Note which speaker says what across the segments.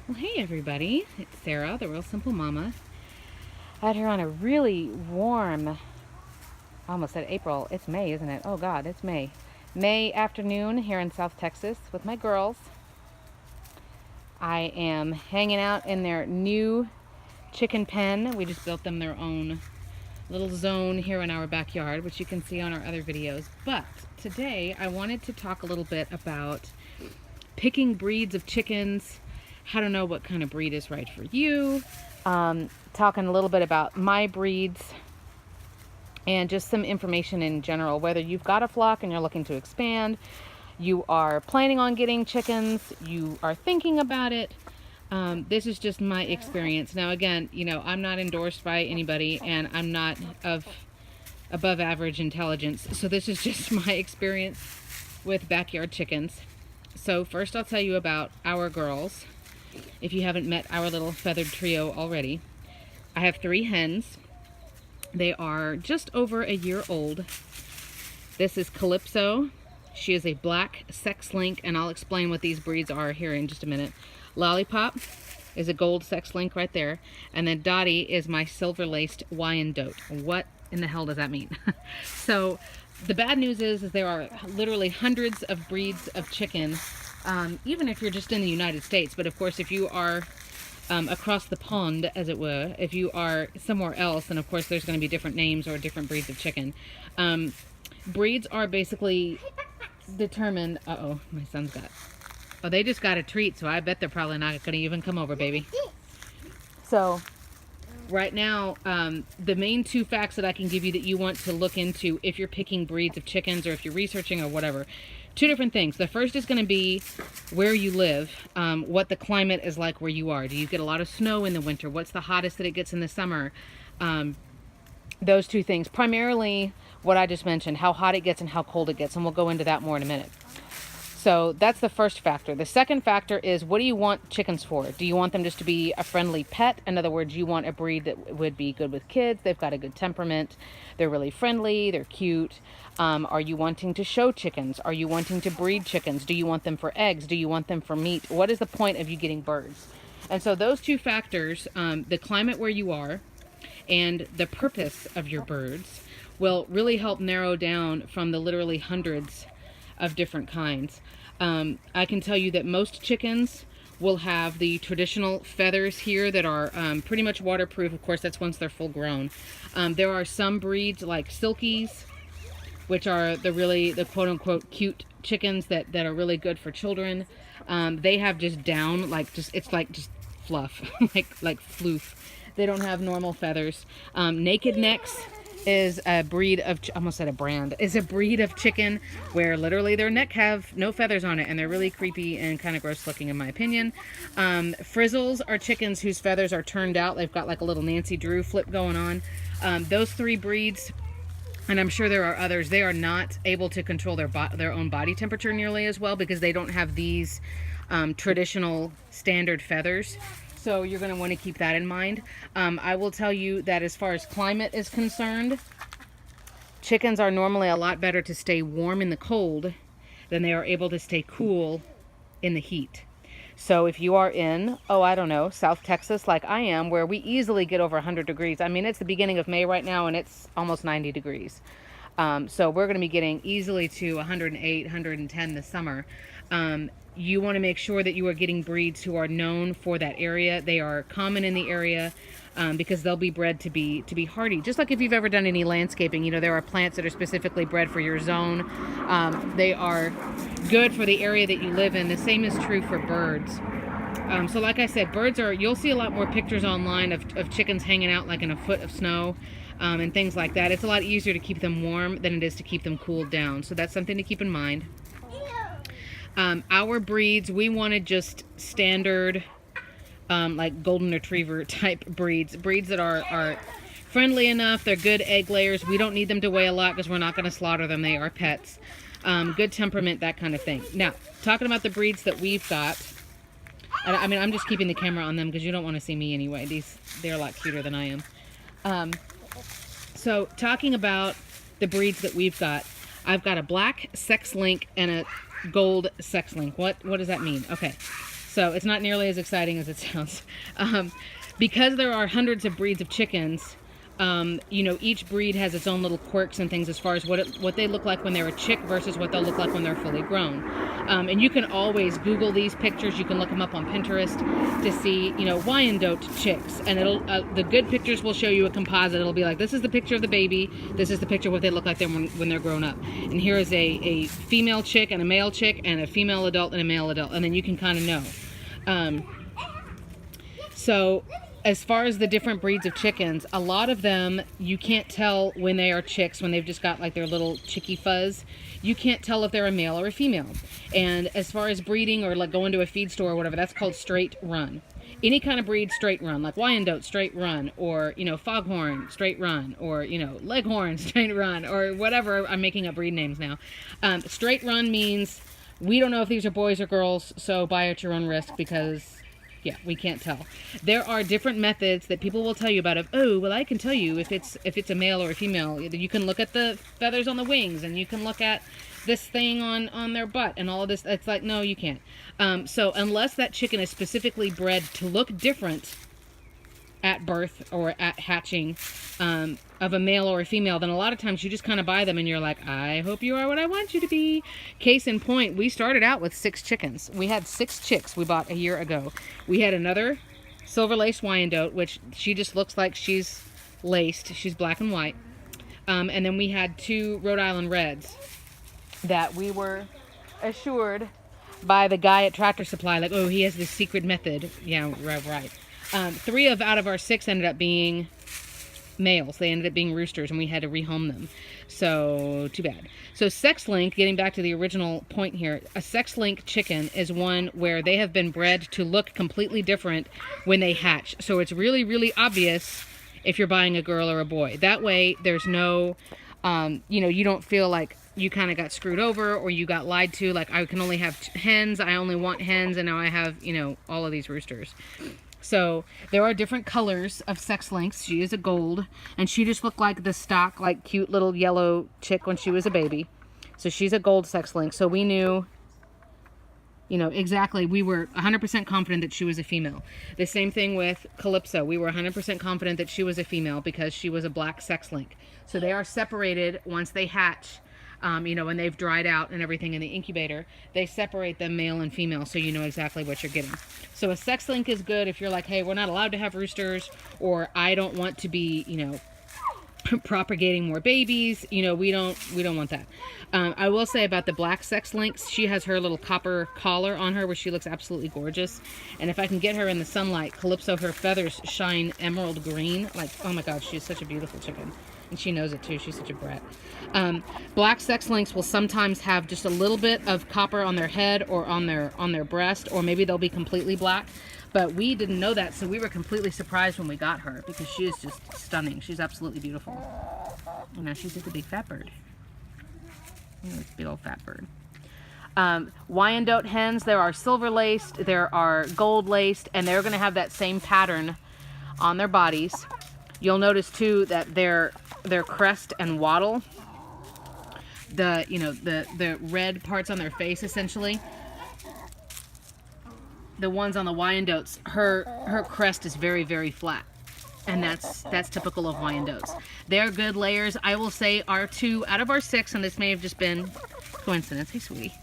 Speaker 1: Well, hey everybody, it's Sarah, the Real Simple Mama, out here on a really warm, I almost said April, it's May, isn't it? Oh God, it's May. May afternoon here in South Texas with my girls. I am hanging out in their new chicken pen. We just built them their own little zone here in our backyard, which you can see on our other videos. But today I wanted to talk a little bit about picking breeds of chickens, how to know what kind of breed is right for you, talking a little bit about my breeds, and just some information in general, whether you've got a flock and you're looking to expand, you are planning on getting chickens, you are thinking about it. This is just my experience. Now again, I'm not endorsed by anybody and I'm not of above average intelligence, so this is just my experience with backyard chickens. So first I'll tell you about our girls, if you haven't met our little feathered trio already. I have 3 hens. They are just over a year old. This is Calypso. She is a black sex link, and I'll explain what these breeds are here in just a minute. Lollipop is a gold sex link right there. And then Dottie is my silver-laced Wyandotte. What in the hell does that mean? So the bad news is there are literally hundreds of breeds of chicken, even if you're just in the United States. But of course, if you are across the pond, as it were, if you are somewhere else, then of course there's going to be different names or different breeds of chicken. Breeds are basically determined. Uh-oh, my son's got... Oh, they just got a treat, so I bet they're probably not going to even come over, baby. So right now, the main 2 facts that I can give you that you want to look into if you're picking breeds of chickens or if you're researching or whatever. 2 different things. The first is going to be where you live, what the climate is like where you are. Do you get a lot of snow in the winter? What's the hottest that it gets in the summer? Those 2 things. Primarily what I just mentioned, how hot it gets and how cold it gets, and we'll go into that more in a minute. So that's the first factor. The second factor is, what do you want chickens for? Do you want them just to be a friendly pet? In other words, you want a breed that would be good with kids. They've got a good temperament. They're really friendly. They're cute. Are you wanting to show chickens? Are you wanting to breed chickens? Do you want them for eggs? Do you want them for meat? What is the point of you getting birds? And so those 2 factors, the climate where you are and the purpose of your birds, will really help narrow down from the literally hundreds of different kinds. I can tell you that most chickens will have the traditional feathers here that are pretty much waterproof. Of course, that's once they're full grown. There are some breeds like Silkies, which are the quote-unquote cute chickens that are really good for children. They have just down, it's like just fluff, like floof. They don't have normal feathers. Naked Necks is a breed of, almost said a brand, is a breed of chicken where literally their neck have no feathers on it, and they're really creepy and kind of gross looking in my opinion. Frizzles are chickens whose feathers are turned out. They've got like a little Nancy Drew flip going on. Those 3 breeds, and I'm sure there are others, they are not able to control their own body temperature nearly as well because they don't have these traditional standard feathers. So you're going to want to keep that in mind. I will tell you that as far as climate is concerned, chickens are normally a lot better to stay warm in the cold than they are able to stay cool in the heat. So if you are in, I don't know, South Texas like I am, where we easily get over 100 degrees. I mean, it's the beginning of May right now and it's almost 90 degrees. So we're going to be getting easily to 108, 110 this summer. You want to make sure that you are getting breeds who are known for that area. They are common in the area because they'll be bred to be hardy. Just like if you've ever done any landscaping, there are plants that are specifically bred for your zone. They are good for the area that you live in. The same is true for birds. So like I said, you'll see a lot more pictures online of chickens hanging out like in a foot of snow and things like that. It's a lot easier to keep them warm than it is to keep them cooled down. So that's something to keep in mind. Our breeds, we wanted just standard, like golden retriever type breeds that are friendly enough. They're good egg layers. We don't need them to weigh a lot because we're not going to slaughter them. They are pets. Good temperament, that kind of thing. Now, talking about the breeds that we've got, I mean, I'm just keeping the camera on them because you don't want to see me anyway. They're a lot cuter than I am. So talking about the breeds that we've got, I've got a black sex link and a gold sex link. What does that mean? Okay. So it's not nearly as exciting as it sounds. Because there are hundreds of breeds of chickens, you know, each breed has its own little quirks and things as far as what they look like when they're a chick versus what they'll look like when they're fully grown. And you can always Google these pictures. You can look them up on Pinterest to see, you know, Wyandotte chicks. And it'll the good pictures will show you a composite. It'll be like, this is the picture of the baby. This is the picture of what they look like when they're grown up. And here is a female chick and a male chick and a female adult and a male adult. And then you can kind of know. So as far as the different breeds of chickens, a lot of them, you can't tell when they are chicks, when they've just got like their little chicky fuzz. You can't tell if they're a male or a female. And as far as breeding or like going to a feed store or whatever, that's called straight run. Any kind of breed, straight run, like Wyandotte, straight run, or, you know, Foghorn, straight run, or, you know, Leghorn, straight run, or whatever. I'm making up breed names now. Straight run means we don't know if these are boys or girls, so buy at your own risk because... yeah, we can't tell. There are different methods that people will tell you about of, oh, well, I can tell you if it's a male or a female. You can look at the feathers on the wings, and you can look at this thing on their butt and all of this. It's like, no, you can't. So unless that chicken is specifically bred to look different at birth or at hatching of a male or a female, then a lot of times you just kind of buy them and you're like, I hope you are what I want you to be. Case in point, we started out with 6 chickens. We had 6 chicks we bought a year ago. We had another silver laced Wyandotte, which she just looks like she's laced. She's black and white. And then we had 2 Rhode Island Reds that we were assured by the guy at Tractor Supply, like, oh, he has this secret method. Yeah, right. 3 out of our 6 ended up being males. They ended up being roosters, and we had to rehome them. So, too bad. So, sex link, getting back to the original point here, a sex link chicken is one where they have been bred to look completely different when they hatch. So, it's really, really obvious if you're buying a girl or a boy. That way, there's no, you know, you don't feel like you kind of got screwed over or you got lied to. Like, I can only have hens, I only want hens, and now I have, you know, all of these roosters. So there are different colors of sex links. She is a gold, and she just looked like the stock, like cute little yellow chick when she was a baby. So she's a gold sex link. So we knew, you know, exactly. We were 100% confident that she was a female. The same thing with Calypso. We were 100% confident that she was a female because she was a black sex link. So they are separated once they hatch. You know, when they've dried out and everything in the incubator, they separate them male and female so you know exactly what you're getting. So a sex link is good if you're like, hey, we're not allowed to have roosters, or I don't want to be, you know, propagating more babies. You know, we don't want that. I will say about the black sex links, she has her little copper collar on her where she looks absolutely gorgeous. And if I can get her in the sunlight, Calypso, her feathers shine emerald green. Like, oh my God, she's such a beautiful chicken. And she knows it too. She's such a brat. Black sex links will sometimes have just a little bit of copper on their head or on their breast, or maybe they'll be completely black. But we didn't know that, so we were completely surprised when we got her because she is just stunning. She's absolutely beautiful. You know, she's just a big fat bird. Big old fat bird. Wyandotte hens, there are silver laced, there are gold laced, and they're going to have that same pattern on their bodies. You'll notice too that their crest and wattle, the red parts on their face, essentially, the ones on the Wyandottes, her crest is very, very flat, and that's typical of Wyandottes. They're good layers. I will say our 2 out of our 6, and this may have just been coincidence. Hey, sweetie.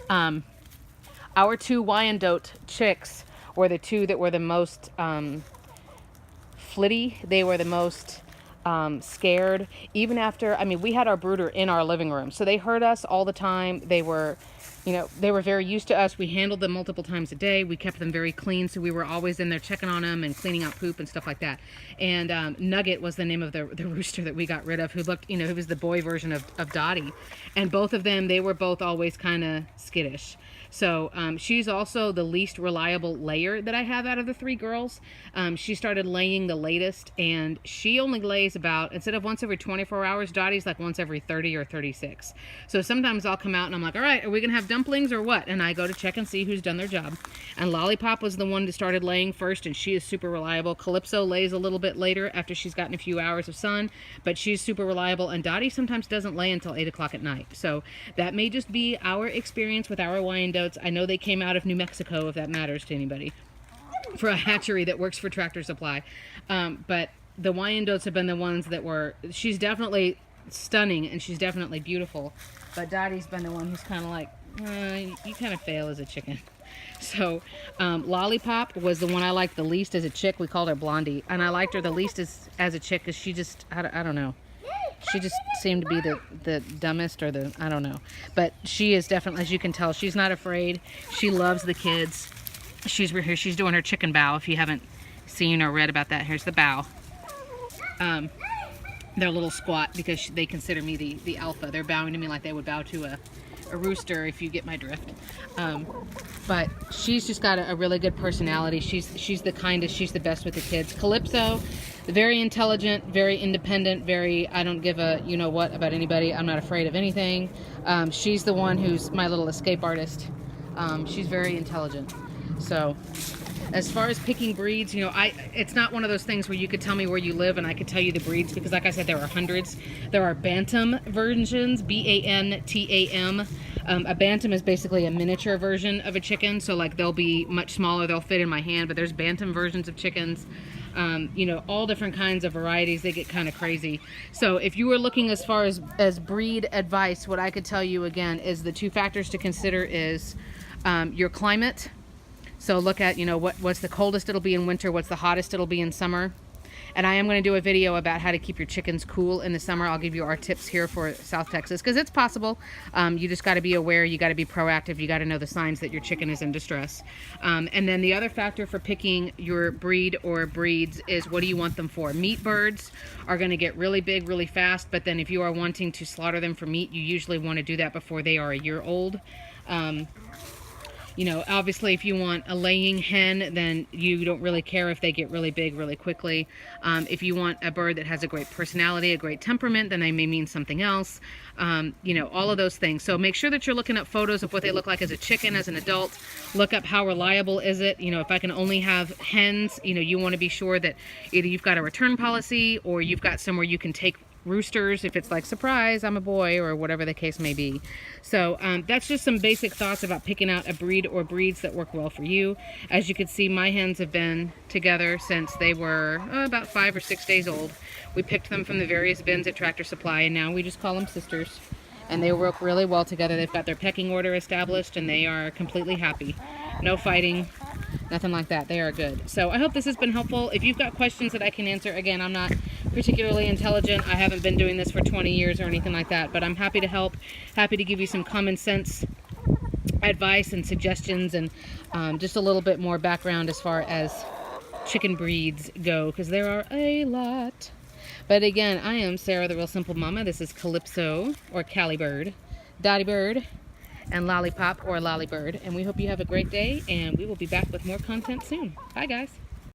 Speaker 1: Our 2 Wyandotte chicks were the 2 that were the most flitty. They were the most scared. Even after, I mean, we had our brooder in our living room, so they heard us all the time. They were, you know, they were very used to us. We handled them multiple times a day. We kept them very clean, so we were always in there checking on them and cleaning out poop and stuff like that. And Nugget was the name of the rooster that we got rid of, who looked, you know, who was the boy version of Dottie. And both of them, they were both always kind of skittish. So she's also the least reliable layer that I have out of the 3 girls. She started laying the latest, and she only lays about, instead of once every 24 hours, Dottie's like once every 30 or 36. So sometimes I'll come out and I'm like, all right, are we going to have dumplings or what? And I go to check and see who's done their job. And Lollipop was the one that started laying first, and she is super reliable. Calypso lays a little bit later after she's gotten a few hours of sun, but she's super reliable. And Dottie sometimes doesn't lay until 8 o'clock at night. So that may just be our experience with our Wyandotte Wyandottes. I know they came out of New Mexico, if that matters to anybody, for a hatchery that works for Tractor Supply. But the Wyandottes have been the ones that were, she's definitely stunning and she's definitely beautiful. But Dottie's been the one who's kind of like, you kind of fail as a chicken. So Lollipop was the one I liked the least as a chick. We called her Blondie. And I liked her the least as a chick because she just, I don't know. She just seemed to be the dumbest or the, I don't know. But she is definitely, as you can tell, she's not afraid. She loves the kids. She's doing her chicken bow. If you haven't seen or read about that, here's the bow. They're a little squat because they consider me the alpha. They're bowing to me like they would bow to a rooster, if you get my drift. But she's just got a really good personality. She's the kindest. She's the best with the kids. Calypso, very intelligent, very independent, very, I don't give a you know what about anybody. I'm not afraid of anything. She's the one who's my little escape artist. She's very intelligent. So as far as picking breeds, you know, it's not one of those things where you could tell me where you live and I could tell you the breeds, because like I said, there are hundreds. There are Bantam versions, B-A-N-T-A-M. A Bantam is basically a miniature version of a chicken, so like they'll be much smaller, they'll fit in my hand, but there's Bantam versions of chickens. You know, all different kinds of varieties. They get kind of crazy. So if you were looking as far as breed advice, what I could tell you again is the two factors to consider is your climate. So look at, you know, what's the coldest it'll be in winter, what's the hottest it'll be in summer. And I am going to do a video about how to keep your chickens cool in the summer. I'll give you our tips here for South Texas, because it's possible. You just got to be aware, you got to be proactive, you got to know the signs that your chicken is in distress. And then the other factor for picking your breed or breeds is what do you want them for? Meat birds are going to get really big really fast, but then if you are wanting to slaughter them for meat, you usually want to do that before they are a year old. You know, obviously if you want a laying hen, then you don't really care if they get really big really quickly. If you want a bird that has a great personality, a great temperament, then they may mean something else. You know, all of those things. So make sure that you're looking up photos of what they look like as a chicken, as an adult. Look up how reliable is it. You know, if I can only have hens, you know, you want to be sure that either you've got a return policy or you've got somewhere you can take roosters if it's like, surprise, I'm a boy, or whatever the case may be. So that's just some basic thoughts about picking out a breed or breeds that work well for you. As you can see, my hens have been together since they were about 5 or 6 days old. We picked them from the various bins at Tractor Supply, and now we just call them sisters. And they work really well together. They've got their pecking order established and they are completely happy. No fighting, nothing like that. They are good. So I hope this has been helpful. If you've got questions that I can answer, again, I'm not particularly intelligent. I haven't been doing this for 20 years or anything like that, but I'm happy to help, happy to give you some common sense advice and suggestions, and just a little bit more background as far as chicken breeds go, because there are a lot. But again, I am Sarah, the Real Simple Mama. This is Calypso, or Callie Bird, Dottie Bird, and Lollipop, or Lolly Bird. And we hope you have a great day, and we will be back with more content soon. Bye, guys.